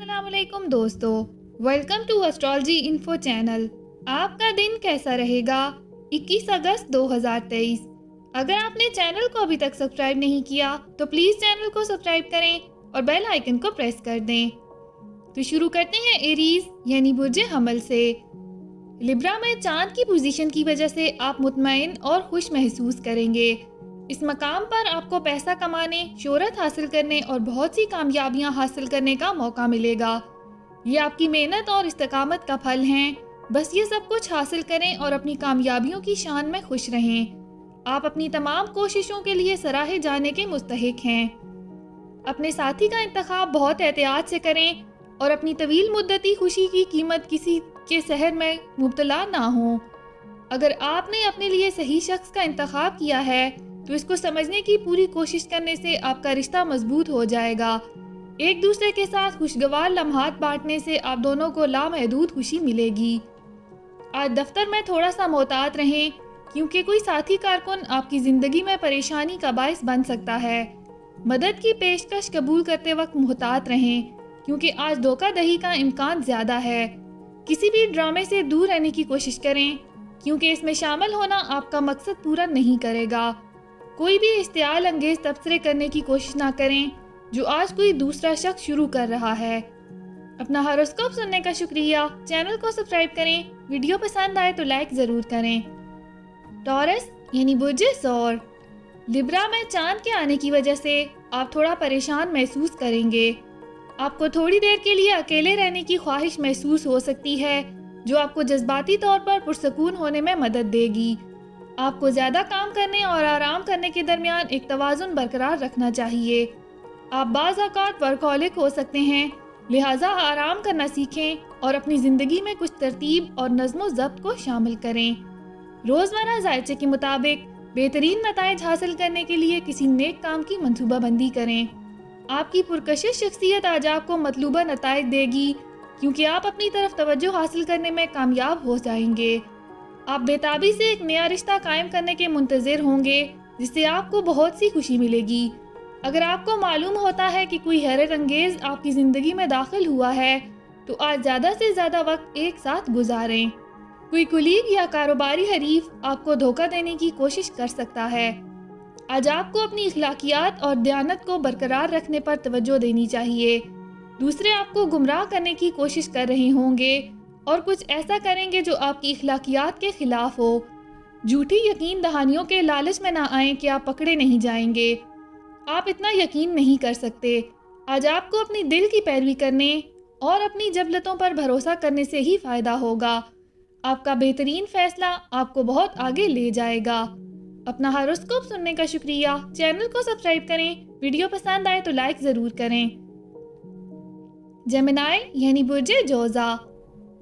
अस्सलाम वालेकुम दोस्तों, welcome to astrology info channel. आपका दिन कैसा रहेगा? 21 अगस्त 2023। अगर आपने चैनल को अभी तक सब्सक्राइब नहीं किया तो प्लीज़ चैनल को सब्सक्राइब करें और बेल आइकन को प्रेस कर दें। तो शुरू करते हैं एरीज यानी बुर्ज हमल से। लिब्रा में चांद की पोजीशन की वजह से आप मुतमईन और खुश महसूस करेंगे। इस मकाम पर आपको पैसा कमाने, शोहरत हासिल करने और बहुत सी कामयाबियां हासिल करने का मौका मिलेगा। ये आपकी मेहनत और इस्तकामत का फल हैं। बस ये सब कुछ हासिल करें और अपनी कामयाबियों की शान में खुश रहें। आप अपनी तमाम कोशिशों के लिए सराहे जाने के मुस्तहिक हैं। अपने साथी का इंतखाब बहुत एहतियात से करें और अपनी तवील मुद्दती खुशी की कीमत किसी के सहर में मुब्तला ना हो। अगर आपने अपने लिए सही शख्स का इंतखाब किया है तो इसको समझने की पूरी कोशिश करने से आपका रिश्ता मजबूत हो जाएगा। एक दूसरे के साथ खुशगवार लम्हात बांटने से आप दोनों को लामहदूद खुशी मिलेगी। आज दफ्तर में थोड़ा सा मोहतात रहें क्योंकि कोई साथी कारकुन आपकी ज़िंदगी में परेशानी का बायस बन सकता है। मदद की पेशकश कबूल करते वक्त मुहतात रहें क्योंकि आज धोखाधड़ी का इम्कान ज़्यादा है। किसी भी ड्रामे से दूर रहने की कोशिश करें क्योंकि इसमें शामिल होना आपका मकसद पूरा नहीं करेगा। कोई भी इश्तियाल अंगेज तबसरे करने की कोशिश ना करें जो आज कोई दूसरा शख्स शुरू कर रहा है। अपना हॉरोस्कोप सुनने का शुक्रिया। चैनल को सब्सक्राइब करें। वीडियो पसंद आए तो लाइक ज़रूर करें। टॉरस यानी बुर्ज सौर। लिब्रा में चांद के आने की वजह से आप थोड़ा परेशान महसूस करेंगे। आपको थोड़ी देर के लिए अकेले रहने की ख्वाहिश महसूस हो सकती है जो आपको जज्बाती तौर पर पुरसकून होने में मदद देगी। आपको ज़्यादा काम करने और आराम करने के दरमियान एक तवाज़ुन बरकरार रखना चाहिए। आप बाज़ औक़ात वर्कहॉलिक हो सकते हैं, लिहाजा आराम करना सीखें और अपनी ज़िंदगी में कुछ तरतीब और नज़्म व ज़ब्त को शामिल करें। रोज़मर्रा ज़ायचे के मुताबिक बेहतरीन नताइज हासिल करने के लिए किसी नेक काम की मंसूबाबंदी करें। आपकी पुरकशिश शख्सियत आज आपको मतलूबा नताइज देगी क्योंकि आप अपनी तरफ तवज्जो हासिल करने में कामयाब हो जाएंगे। आप बेताबी से एक नया रिश्ता कायम करने के मुंतज़िर होंगे जिससे आपको बहुत सी खुशी मिलेगी। अगर आपको मालूम होता है कि कोई हैरत अंगेज आपकी ज़िंदगी में दाखिल हुआ है तो आज ज़्यादा से ज़्यादा वक्त एक साथ गुजारें। कोई कुलीग या कारोबारी हरीफ आपको धोखा देने की कोशिश कर सकता है। आज आपको अपनी इखलाकियात और दयानत को बरकरार रखने पर तवज्जो देनी चाहिए। दूसरे आपको गुमराह करने की कोशिश कर रहे होंगे और कुछ ऐसा करेंगे जो आपकी इखलाकियात के खिलाफ हो। झूठी यकीन दहानियों के लालच में ना आएं कि आप पकड़े नहीं जाएंगे। आप इतना यकीन नहीं कर सकते। आज आपको अपनी दिल की पैरवी करने और अपनी जबलतों पर भरोसा करने से ही फ़ायदा होगा। आपका बेहतरीन फैसला आपको बहुत आगे ले जाएगा। अपना हॉरोस्कोप सुनने का शुक्रिया। चैनल को सब्सक्राइब करें। वीडियो पसंद आए तो लाइक ज़रूर करें। जेमिनी यानी बुर्ज जोज़ा।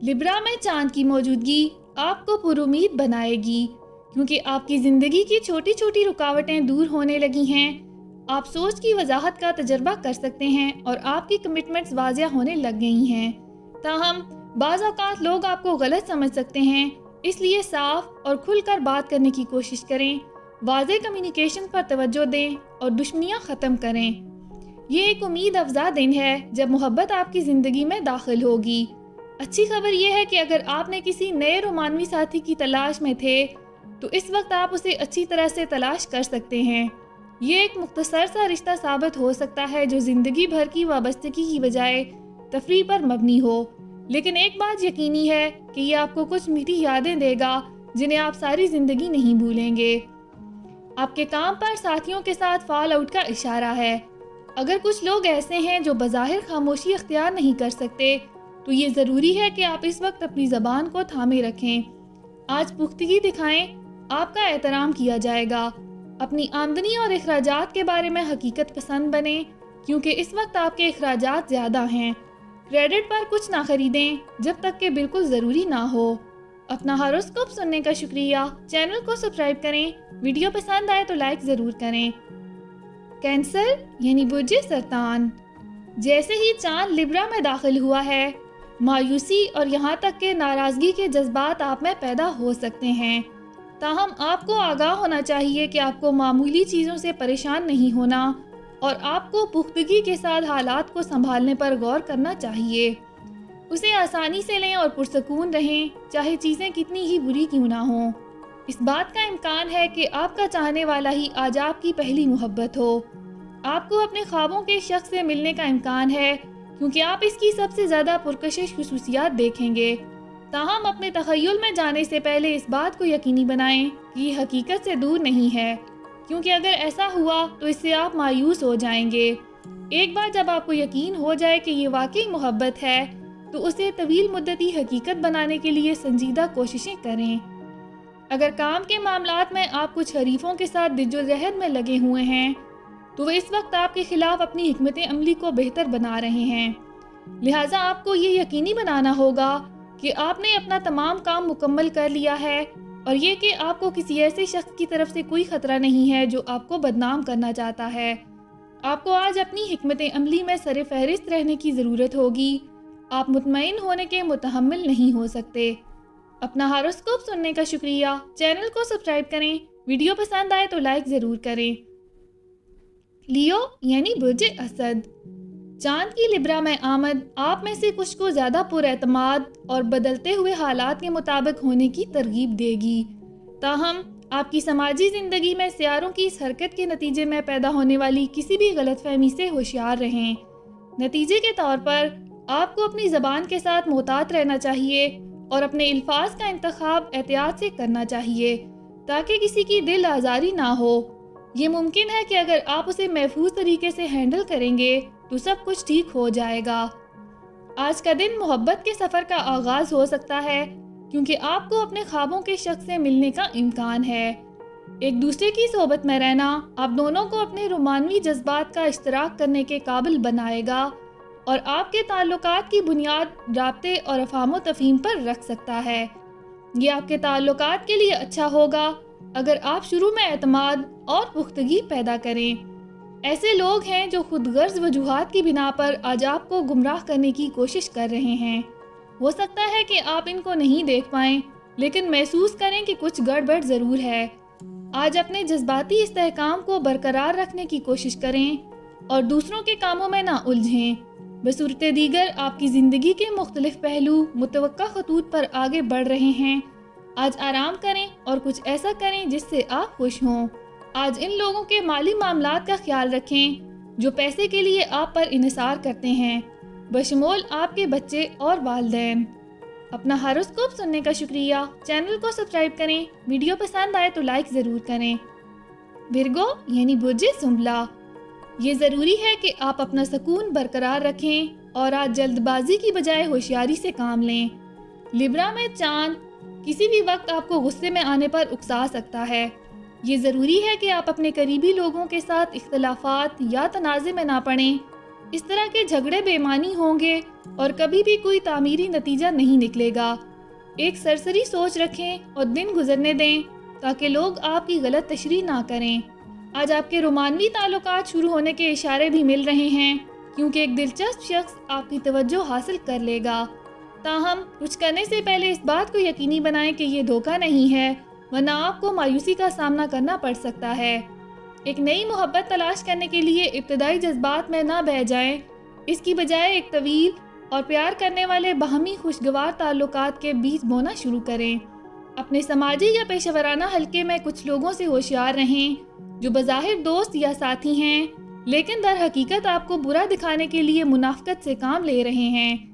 लिब्रा में चांद की मौजूदगी आपको पुरुमीद बनाएगी क्योंकि आपकी ज़िंदगी की छोटी छोटी रुकावटें दूर होने लगी हैं। आप सोच की वजाहत का तजर्बा कर सकते हैं और आपकी कमिटमेंट्स वाज़िया होने लग गई हैं। ताहम बाज़ औक़ात लोग आपको गलत समझ सकते हैं, इसलिए साफ और खुलकर बात करने की कोशिश करें। वाज़े कम्युनिकेशन पर तवज्जो दें और दुश्मनियाँ ख़त्म करें। ये एक उम्मीद अफ़ज़ा दिन है जब मोहब्बत आपकी ज़िंदगी में दाखिल होगी। अच्छी खबर यह है कि अगर आपने किसी नए रोमानवी साथी की तलाश में थे तो इस वक्त आप उसे अच्छी तरह से तलाश कर सकते हैं। ये एक मुख्तसर सा रिश्ता साबित हो सकता है जो ज़िंदगी भर की वाबस्तगी की बजाय तफरीह पर मबनी हो, लेकिन एक बात यकीनी है कि ये आपको कुछ मीठी यादें देगा जिन्हें आप सारी ज़िंदगी नहीं भूलेंगे। आपके काम पर साथियों के साथ फॉल आउट का इशारा है। अगर कुछ लोग ऐसे हैं जो बज़ाहिर खामोशी अख्तियार नहीं कर सकते तो ये ज़रूरी है कि आप इस वक्त अपनी ज़बान को थामे रखें। आज पुख्तगी दिखाएं, आपका एहतराम किया जाएगा। अपनी आमदनी और अखराजात के बारे में हकीकत पसंद बने क्योंकि इस वक्त आपके अखराजात ज़्यादा हैं। क्रेडिट पर कुछ ना खरीदें जब तक कि बिल्कुल ज़रूरी ना हो। अपना हॉरोस्कोप सुनने का शुक्रिया। चैनल को सब्सक्राइब करें। वीडियो पसंद आए तो लाइक ज़रूर करें। कैंसर यानी बुर्ज सरतान। जैसे ही चांद लिब्रा में दाखिल हुआ है, मायूसी और यहाँ तक कि नाराज़गी के जज्बात आप में पैदा हो सकते हैं। ताहम आपको आगाह होना चाहिए कि आपको मामूली चीज़ों से परेशान नहीं होना और आपको पुख्तगी के साथ हालात को संभालने पर गौर करना चाहिए। उसे आसानी से लें और पुरसकून रहें, चाहे चीज़ें कितनी ही बुरी क्यों ना हों। इस बात का इम्कान है कि आपका चाहने वाला ही आज आपकी पहली मोहब्बत हो। आपको अपने ख्वाबों के शख्स से मिलने का इम्कान है, क्योंकि आप इसकी सबसे ज़्यादा पुरकशिश खुसूसियात देखेंगे। ताहम अपने तख़य्युल में जाने से पहले इस बात को यकीनी बनाएं कि ये हकीकत से दूर नहीं है, क्योंकि अगर ऐसा हुआ तो इससे आप मायूस हो जाएंगे। एक बार जब आपको यकीन हो जाए कि ये वाकई मोहब्बत है, तो उसे तवील मुद्दती हकीकत बनाने के लिए संजीदा कोशिशें करें। अगर काम के मामलात में आप कुछ हरीफों के साथ दिज्जोजहद में लगे हुए हैं, तो वे इस वक्त आपके खिलाफ अपनी हिकमत अमली को बेहतर बना रहे हैं। लिहाजा आपको ये यकीनी बनाना होगा कि आपने अपना तमाम काम मुकम्मल कर लिया है, और ये कि आपको किसी ऐसे शख्स की तरफ से कोई ख़तरा नहीं है जो आपको बदनाम करना चाहता है। आपको आज अपनी हिकमत अमली में सर फहरिस्त रहने की ज़रूरत होगी। आप मुतमईन होने के मुतहम्मिल नहीं हो सकते। अपना हॉरोस्कोप सुनने का शुक्रिया। चैनल को सब्सक्राइब करें। वीडियो पसंद आए तो लाइक ज़रूर करें। लियो यानी बुर्ज असद। चांद की लिब्रा में आमद आप में से कुछ को ज़्यादा पुरएतमाद और बदलते हुए हालात के मुताबिक होने की तरगीब देगी। ताहम आपकी समाजी ज़िंदगी में सियारों की इस हरकत के नतीजे में पैदा होने वाली किसी भी गलतफहमी से होशियार रहें। नतीजे के तौर पर आपको अपनी ज़बान के साथ मोहतात रहना चाहिए और अपने अल्फाज का इंतखाब एहतियात से करना चाहिए, ताकि किसी की दिल आज़ारी ना हो। ये मुमकिन है कि अगर आप उसे महफूज तरीके से हैंडल करेंगे तो सब कुछ ठीक हो जाएगा। आज का दिन मोहब्बत के सफ़र का आगाज़ हो सकता है, क्योंकि आपको अपने ख्वाबों के शख्स से मिलने का इम्कान है। एक दूसरे की सोबत में रहना आप दोनों को अपने रोमानवी जज्बात का इश्तराक करने के काबिल बनाएगा, और आपके ताल्लुकात की बुनियाद राब्ते और अफ़ाम तफ़हीम पर रख सकता है। ये आपके ताल्लुकात के लिए अच्छा होगा अगर आप शुरू में एतमाद और पुख्तगी पैदा करें। ऐसे लोग हैं जो खुद गर्ज वजूहात की बिना पर आज आपको गुमराह करने की कोशिश कर रहे हैं। हो सकता है कि आप इनको नहीं देख पाएं, लेकिन महसूस करें कि कुछ गड़बड़ ज़रूर है। आज अपने जज्बाती इस्तेहकाम को बरकरार रखने की कोशिश करें और दूसरों के कामों में ना उलझें। बसूरत दीगर आपकी ज़िंदगी के मुख्तलिफ पहलू मुतवक्का खतूत पर आगे बढ़ रहे हैं। आज आराम करें और कुछ ऐसा करें जिससे आप खुश हों। आज इन लोगों के माली मामलात का ख्याल रखें जो पैसे के लिए आप पर इन्हिसार करते हैं, बशमूल आपके बच्चे और वालिदैन। अपना हॉरोस्कोप सुनने का शुक्रिया। चैनल को सब्सक्राइब करें। वीडियो पसंद आए तो लाइक ज़रूर करें। विर्गो यानी बुर्ज सुंबला। ये ज़रूरी है कि आप अपना सुकून बरकरार रखें और आज जल्दबाजी की बजाय होशियारी से काम लें। लिब्रा में चांद किसी भी वक्त आपको गुस्से में आने पर उकसा सकता है। ये ज़रूरी है कि आप अपने करीबी लोगों के साथ इख्तलाफात या तनाज़े में ना पड़ें। इस तरह के झगड़े बेमानी होंगे और कभी भी कोई तामीरी नतीजा नहीं निकलेगा। एक सरसरी सोच रखें और दिन गुजरने दें, ताकि लोग आपकी गलत तशरीह ना करें। आज आपके रोमानवी ताल्लुकात शुरू होने के इशारे भी मिल रहे हैं, क्योंकि एक दिलचस्प शख्स आपकी तवज्जो हासिल कर लेगा। ताहम कुछ करने से पहले इस बात को यकीनी बनाएं कि ये धोखा नहीं है, वरना आपको मायूसी का सामना करना पड़ सकता है। एक नई मोहब्बत तलाश करने के लिए इब्तदाई जज्बात में ना बह जाएं, इसकी बजाय एक तवील और प्यार करने वाले बाहमी खुशगवार ताल्लुकात के बीज बोना शुरू करें। अपने समाजी या पेशेवराना हल्के में कुछ लोगों से होशियार रहें जो बज़ाहिर दोस्त या साथी हैं, लेकिन दर हकीकत आपको बुरा दिखाने के लिए मुनाफ़कत से काम ले रहे हैं।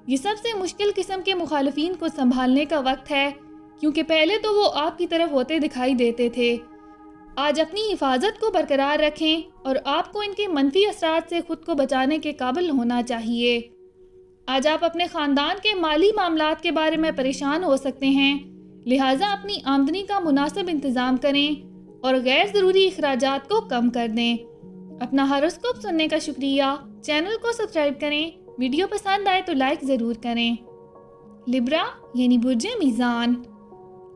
ये सबसे मुश्किल किस्म के मुखालिफिन को संभालने का वक्त है, क्योंकि पहले तो वो आपकी तरफ होते दिखाई देते थे। आज अपनी हिफाजत को बरकरार रखें और आपको इनके मनफी असरात से खुद को बचाने के काबिल होना चाहिए। आज आप अपने ख़ानदान के माली मामलात के बारे में परेशान हो सकते हैं, लिहाजा अपनी आमदनी का मुनासिब इंतज़ाम करें और गैर ज़रूरी अखराजात को कम कर दें। अपना हॉरोस्कोप सुनने का शुक्रिया। चैनल को सब्सक्राइब करें। वीडियो पसंद आए तो लाइक ज़रूर करें। लिब्रा यानी बुर्ज मीज़ान।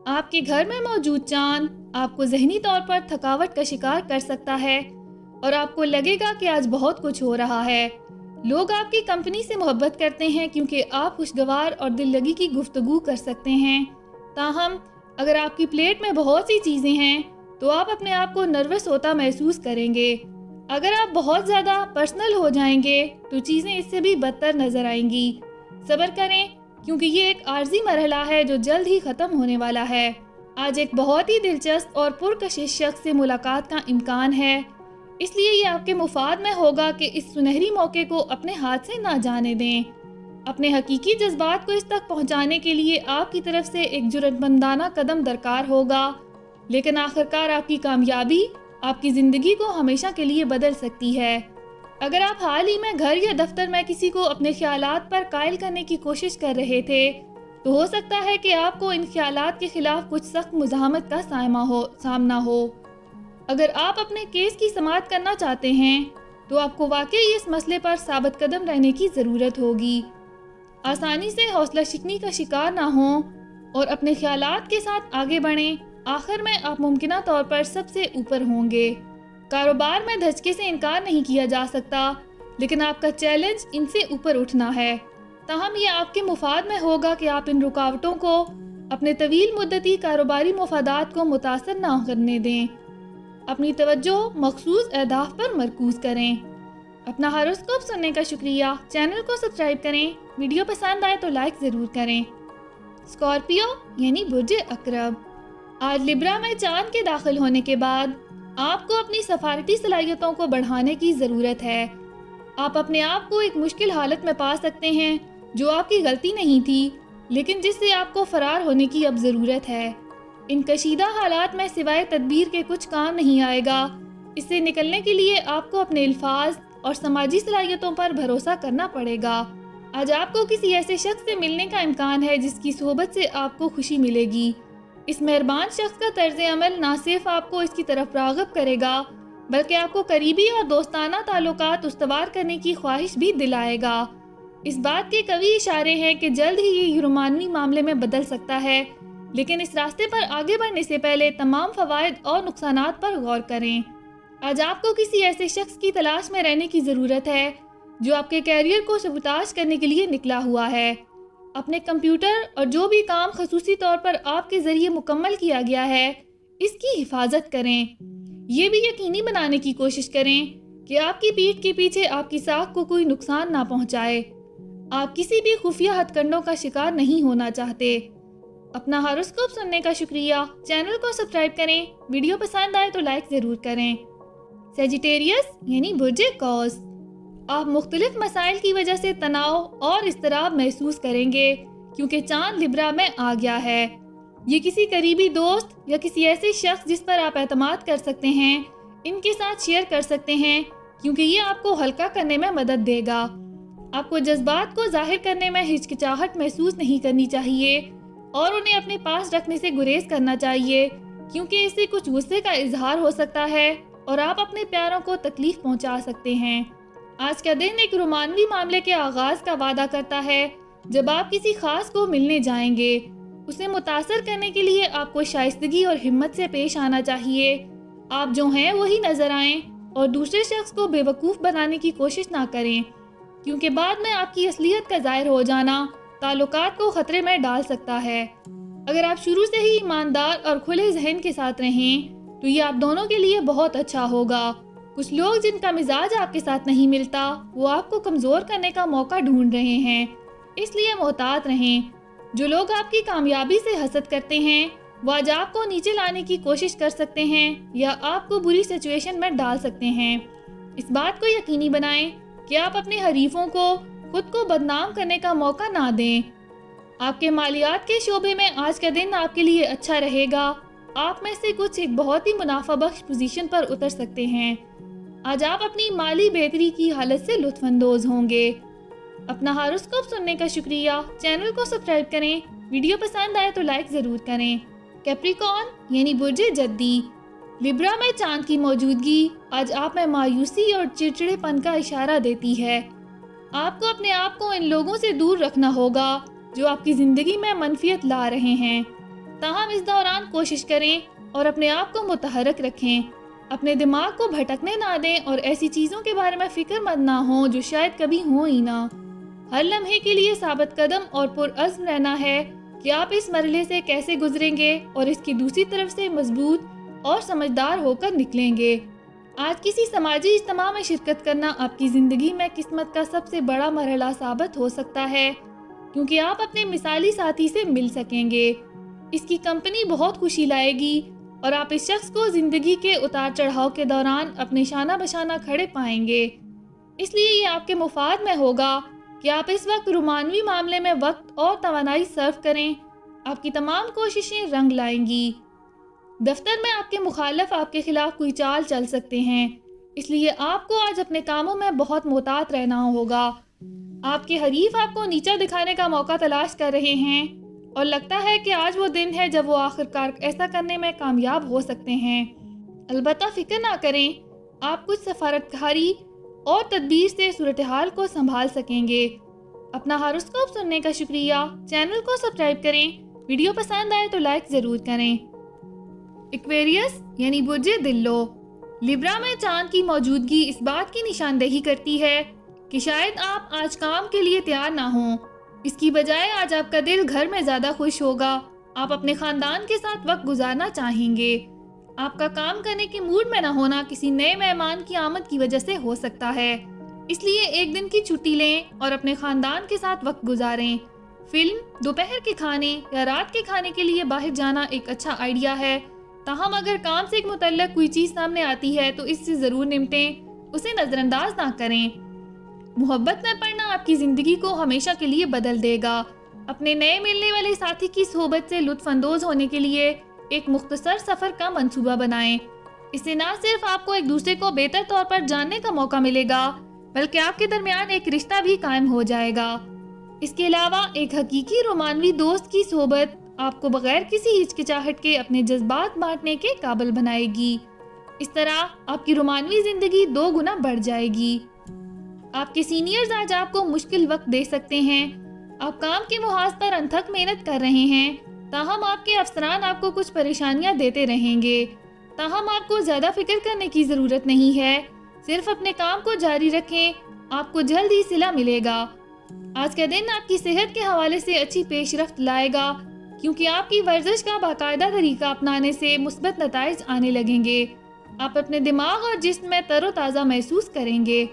आपके घर में मौजूद चांद आपको ज़हनी तौर पर थकावट का शिकार कर सकता है और आपको लगेगा कि आज बहुत कुछ हो रहा है। लोग आपकी कंपनी से मोहब्बत करते हैं क्योंकि आप खुशगवार और दिल लगी की गुफ्तगू कर सकते हैं। ताहम अगर आपकी प्लेट में बहुत सी चीज़ें हैं तो आप अपने आप को नर्वस होता महसूस करेंगे। अगर आप बहुत ज़्यादा पर्सनल हो जाएंगे तो चीज़ें इससे भी बदतर नज़र आएंगी। सब्र करें क्योंकि ये एक आर्जी मरहला है जो जल्द ही ख़त्म होने वाला है। आज एक बहुत ही दिलचस्प और पुरकशिश शख्स से मुलाकात का इम्कान है, इसलिए ये आपके मुफाद में होगा कि इस सुनहरी मौके को अपने हाथ से ना जाने दें। अपने हकीकी जज्बात को इस तक पहुंचाने के लिए आपकी तरफ से एक जुर्रतमंदाना कदम दरकार होगा, लेकिन आखिरकार आपकी कामयाबी आपकी ज़िंदगी को हमेशा के लिए बदल सकती है। अगर आप हाल ही में घर या दफ्तर में किसी को अपने ख्यालात पर कायल करने की कोशिश कर रहे थे, तो हो सकता है कि आपको इन ख्यालात के खिलाफ कुछ सख्त मुज़ाहमत का सामना हो। अगर आप अपने केस की समाअत करना चाहते हैं तो आपको वाकई इस मसले पर साबित कदम रहने की ज़रूरत होगी। आसानी से हौसला शिकनी का शिकार ना हों और अपने ख्यालात के साथ आगे बढ़ें। आखिर में आप मुमकिना तौर पर सबसे ऊपर होंगे। कारोबार में धचके से इनकार नहीं किया जा सकता, लेकिन आपका चैलेंज इनसे ऊपर उठना है। ताहम ये आपके मुफाद में होगा कि आप इन रुकावटों को अपने तवील मुद्दती कारोबारी मुफादात को मुतासर ना करने दें। अपनी तवज्जो मखसूस अहदाफ पर मरकूज करें। अपना हॉरोस्कोप सुनने का शुक्रिया। चैनल को सब्सक्राइब करें। वीडियो पसंद आए तो लाइक ज़रूर करें। स्कॉर्पियो यानी बुर्ज अकरब, आज लिब्रा में चांद के दाखिल होने के बाद आपको अपनी सफारती सलाहियतों को बढ़ाने की ज़रूरत है। आप अपने आप को एक मुश्किल हालत में पा सकते हैं जो आपकी गलती नहीं थी, लेकिन जिससे आपको फरार होने की अब ज़रूरत है। इन कशीदा हालात में सिवाय तदबीर के कुछ काम नहीं आएगा। इससे निकलने के लिए आपको अपने अल्फाज और समाजी सलाहियतों पर भरोसा करना पड़ेगा। आज आपको किसी ऐसे शख्स से मिलने का इम्कान है जिसकी सोहबत से आपको खुशी मिलेगी। इस मेहरबान शख्स का तर्ज अमल ना सिर्फ आपको इसकी तरफ राग़िब करेगा, बल्कि आपको करीबी और दोस्ताना ताल्लुकात उस्तवार करने की ख्वाहिश भी दिलाएगा। इस बात के कई इशारे हैं कि जल्द ही ये रोमानवी मामले में बदल सकता है, लेकिन इस रास्ते पर आगे बढ़ने से पहले तमाम फ़वाइद और नुकसानात पर गौर करें। आज आपको किसी ऐसे शख्स की तलाश में रहने की ज़रूरत है जो आपके कैरियर को सबूताज करने के लिए निकला हुआ है। अपने कंप्यूटर और जो भी काम खसूसी तौर पर आपके ज़रिए मुकम्मल किया गया है, इसकी हिफाजत करें। ये भी यकीनी बनाने की कोशिश करें कि आपकी पीठ के पीछे आपकी साख को कोई नुकसान ना पहुंचाए। आप किसी भी खुफिया हथकंडों का शिकार नहीं होना चाहते। अपना हॉरोस्कोप सुनने का शुक्रिया। चैनल को सब्सक्राइब करें। वीडियो पसंद आए तो लाइक ज़रूर करें। सेजिटेरियस यानी बुर्ज कौस, आप मुख्तलिफ मसाइल की वजह से तनाव और इज़्तिराब महसूस करेंगे क्योंकि चांद लिब्रा में आ गया है। ये किसी करीबी दोस्त या किसी ऐसे शख्स जिस पर आप एतमाद कर सकते हैं, इनके साथ शेयर कर सकते हैं क्योंकि ये आपको हल्का करने में मदद देगा। आपको जज्बात को जाहिर करने में हिचकिचाहट महसूस नहीं करनी चाहिए और उन्हें अपने पास रखने से गुरेज करना चाहिए क्योंकि इससे कुछ गुस्से का इजहार हो सकता है और आप अपने प्यारों को तकलीफ पहुंचा सकते हैं। आज का दिन एक रोमानवी मामले के आगाज का वादा करता है। जब आप किसी खास को मिलने जाएंगे, उसे मुतासर करने के लिए आपको शाइस्तगी और हिम्मत से पेश आना चाहिए। आप जो हैं वही नजर आएं और दूसरे शख्स को बेवकूफ़ बनाने की कोशिश ना करें क्योंकि बाद में आपकी असलियत का ज़ाहिर हो जाना ताल्लुकात को खतरे में डाल सकता है। अगर आप शुरू से ही ईमानदार और खुले जहन के साथ रहें तो ये आप दोनों के लिए बहुत अच्छा होगा। कुछ लोग जिनका मिजाज आपके साथ नहीं मिलता, वो आपको कमज़ोर करने का मौका ढूंढ रहे हैं, इसलिए मोहतात रहें। जो लोग आपकी कामयाबी से हसद करते हैं, वो आज आपको नीचे लाने की कोशिश कर सकते हैं या आपको बुरी सिचुएशन में डाल सकते हैं। इस बात को यकीनी बनाएं कि आप अपने हरीफों को खुद को बदनाम करने का मौका ना दें। आपके मालियात के शोबे में आज का दिन आपके लिए अच्छा रहेगा। आप में से कुछ एक बहुत ही मुनाफा बख्श पोजीशन पर उतर सकते हैं। आज आप अपनी माली बेहतरी की हालत से लुत्फानंदोज होंगे। अपना हॉरोस्कोप सुनने का शुक्रिया। चैनल को सब्सक्राइब करें। वीडियो पसंद आए तो लाइक ज़रूर करें। कैप्रिकॉर्न यानी बुर्ज जद्दी, लिब्रा में चांद की मौजूदगी आज आप में मायूसी और चिड़चिड़ेपन का इशारा देती है। आपको अपने आप को इन लोगों से दूर रखना होगा जो आपकी ज़िंदगी में मनफियत ला रहे हैं। ताहम इस दौरान कोशिश करें और अपने आप को मुतहरक रखें। अपने दिमाग को भटकने ना दें और ऐसी चीज़ों के बारे में फ़िक्रमंद ना हो जो शायद कभी हो ही ना। हर लम्हे के लिए साबित कदम और पुरअज़्म रहना है कि आप इस मरहले से कैसे गुजरेंगे और इसकी दूसरी तरफ से मजबूत और समझदार होकर निकलेंगे। آج کسی سماجی اجتماع میں شرکت کرنا آپ کی زندگی میں قسمت کا سب سے بڑا مرحلہ ثابت ہو سکتا ہے، کیونکہ آپ اپنے مثالی ساتھی سے مل سکیں گے۔ اس کی کمپنی بہت خوشی لائے گی اور آپ اس شخص کو زندگی کے اتار چڑھاؤ کے دوران اپنے شانہ بشانہ کھڑے پائیں گے۔ اس لیے یہ آپ کے مفاد میں ہوگا کہ آپ اس وقت رومانوی معاملے میں وقت اور توانائی صرف کریں۔ آپ کی تمام کوششیں رنگ لائیں گی۔ دفتر میں آپ کے مخالف آپ کے خلاف کوئی چال چل سکتے ہیں، اس لیے آپ کو آج اپنے کاموں میں بہت محتاط رہنا ہوگا۔ آپ کے حریف آپ کو نیچا دکھانے کا موقع تلاش کر رہے ہیں اور لگتا ہے کہ آج وہ دن ہے جب وہ آخرکار ایسا کرنے میں کامیاب ہو سکتے ہیں۔ البتہ فکر نہ کریں، آپ کچھ سفارتکاری اور تدبیر سے صورتحال کو سنبھال سکیں گے۔ اپنا ہاروسکوپ سننے کا شکریہ۔ چینل کو سبسکرائب کریں۔ ویڈیو پسند آئے تو لائک ضرور کریں۔ ایکویریس یعنی برج دلو، لیبرا میں چاند کی موجودگی اس بات کی نشاندہی کرتی ہے کہ شاید آپ آج کام کے لیے تیار نہ ہوں۔ اس کی بجائے آج آپ کا دل گھر میں زیادہ خوش ہوگا۔ آپ اپنے خاندان کے ساتھ وقت گزارنا چاہیں گے۔ آپ کا کام کرنے کے موڈ میں نہ ہونا کسی نئے مہمان کی آمد کی وجہ سے ہو سکتا ہے، اس لیے ایک دن کی چھٹی لیں اور اپنے خاندان کے ساتھ وقت گزاریں۔ فلم، دوپہر کے کھانے یا رات کے کھانے کے لیے باہر جانا ایک اچھا آئیڈیا ہے، تاہم اگر کام سے متعلق کوئی چیز سامنے آتی ہے تو اس سے ضرور نمٹیں، اسے نظر انداز نہ کریں۔ محبت میں پڑنا آپ کی زندگی کو ہمیشہ کے لیے بدل دے گا۔ اپنے نئے ملنے والے ساتھی کی صحبت سے لطف اندوز ہونے کے لیے ایک مختصر سفر کا منصوبہ بنائیں۔ اس سے نہ صرف آپ کو ایک دوسرے کو بہتر طور پر جاننے کا موقع ملے گا، بلکہ آپ کے درمیان ایک رشتہ بھی قائم ہو جائے گا۔ اس کے علاوہ ایک حقیقی رومانوی دوست کی صحبت آپ کو بغیر کسی ہچکچاہٹ کے اپنے جذبات بانٹنے کے قابل بنائے گی۔ اس طرح آپ کی رومانوی زندگی 2 گنا بڑھ جائے گی۔ آپ کے سینئرز آج آپ کو مشکل وقت دے سکتے ہیں۔ آپ کام کے محاذ پر انتھک محنت کر رہے ہیں، تاہم آپ کے افسران آپ کو کچھ پریشانیاں دیتے رہیں گے۔ تاہم آپ کو زیادہ فکر کرنے کی ضرورت نہیں ہے، صرف اپنے کام کو جاری رکھیں، آپ کو جلد ہی صلہ ملے گا۔ آج کا دن آپ کی صحت کے حوالے سے اچھی پیش رفت لائے گا، کیونکہ آپ کی ورزش کا باقاعدہ طریقہ اپنانے سے مثبت نتائج آنے لگیں گے۔ آپ اپنے دماغ اور جسم میں تر و تازہ محسوس کریں گے۔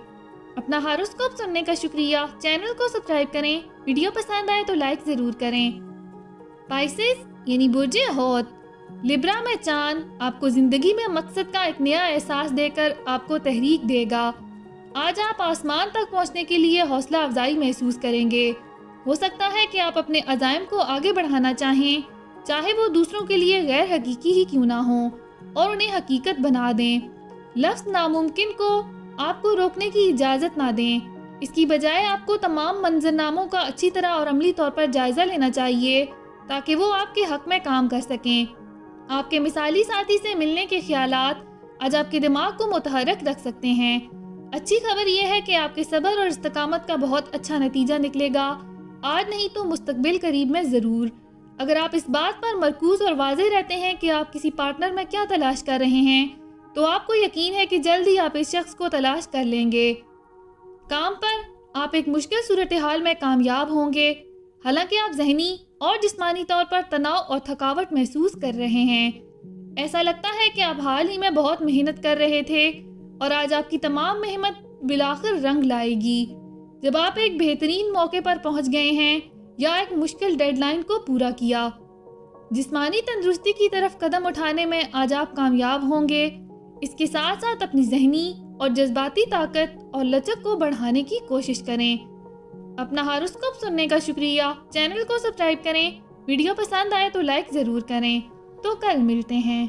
اپنا ہاروسکوپ سننے کا شکریہ۔ چینل کو سبسکرائب کریں۔ ویڈیو پسند آئے تو لائک ضرور کریں۔ پائسس یعنی برج حوت، لیبرا میں چاند آپ کو زندگی میں مقصد کا ایک نیا احساس دے کر آپ کو تحریک دے گا۔ آج آپ آسمان تک پہنچنے کے لیے حوصلہ افزائی محسوس کریں گے۔ ہو سکتا ہے کہ آپ اپنے عزائم کو آگے بڑھانا چاہیں، چاہے وہ دوسروں کے لیے غیر حقیقی ہی کیوں نہ ہوں، اور انہیں حقیقت بنا دیں۔ لفظ ناممکن کو آپ کو روکنے کی اجازت نہ دیں، اس کی بجائے آپ کو تمام منظرناموں کا اچھی طرح اور عملی طور پر جائزہ لینا چاہیے تاکہ وہ آپ کے حق میں کام کر سکیں۔ آپ کے مثالی ساتھی سے ملنے کے خیالات آج آپ کے دماغ کو متحرک رکھ سکتے ہیں۔ اچھی خبر یہ ہے کہ آپ کے صبر اور استقامت کا بہت اچھا نتیجہ نکلے گا، آج نہیں تو مستقبل قریب میں ضرور۔ اگر آپ اس بات پر مرکوز اور واضح رہتے ہیں کہ آپ کسی پارٹنر میں کیا تلاش کر رہے ہیں، تو آپ کو یقین ہے کہ جلد ہی آپ اس شخص کو تلاش کر لیں گے۔ کام پر آپ ایک مشکل صورتحال میں کامیاب ہوں گے، حالانکہ آپ ذہنی اور جسمانی طور پر تناؤ اور تھکاوٹ محسوس کر رہے ہیں۔ ایسا لگتا ہے کہ آپ حال ہی میں بہت محنت کر رہے تھے اور آج آپ کی تمام محنت بالآخر رنگ لائے گی، جب آپ ایک بہترین موقع پر پہنچ گئے ہیں یا ایک مشکل ڈیڈ لائن کو پورا کیا۔ جسمانی تندرستی کی طرف قدم اٹھانے میں آج آپ کامیاب ہوں گے۔ اس کے ساتھ ساتھ اپنی ذہنی اور جذباتی طاقت اور لچک کو بڑھانے کی کوشش کریں۔ اپنا ہاروسکوپ سننے کا شکریہ۔ چینل کو سبسکرائب کریں۔ ویڈیو پسند آئے تو لائک ضرور کریں۔ تو کل ملتے ہیں۔